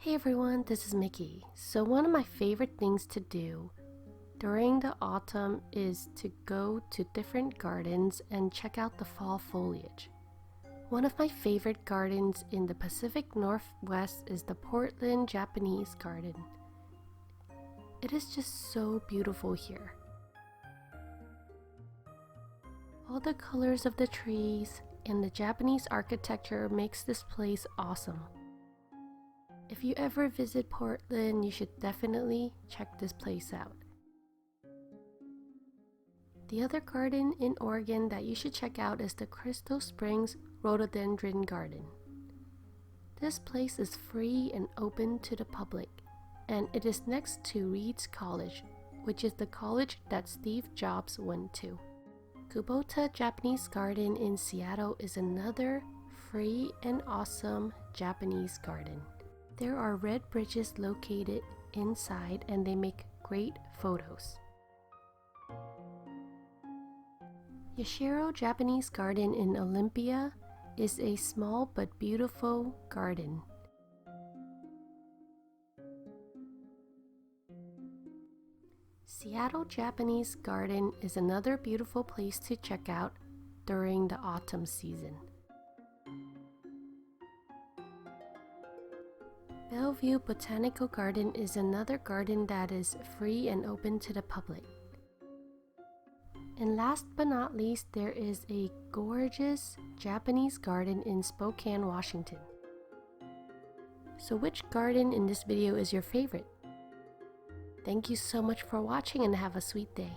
Hey everyone, this is Mickey. So one of my favorite things to do during the autumn is to go to different gardens and check out the fall foliage. One of my favorite gardens in the Pacific Northwest is the Portland Japanese Garden. It is just so beautiful here. All the colors of the trees and the Japanese architecture makes this place awesome. If you ever visit Portland, you should definitely check this place out. The other garden in Oregon that you should check out is the Crystal Springs Rhododendron Garden. This place is free and open to the public, and it is next to Reed's College, which is the college that Steve Jobs went to. Kulaota Japanese Garden in Seattle is another free and awesome Japanese garden. There are red bridges located inside and they make great photos. Yashiro Japanese Garden in Olympia is a small but beautiful garden. Seattle Japanese Garden is another beautiful place to check out during the autumn season. Bellevue Botanical Garden is another garden that is free and open to the public. And last but not least, there is a gorgeous Japanese garden in Spokane, Washington. So which garden in this video is your favorite? Thank you so much for watching and have a sweet day.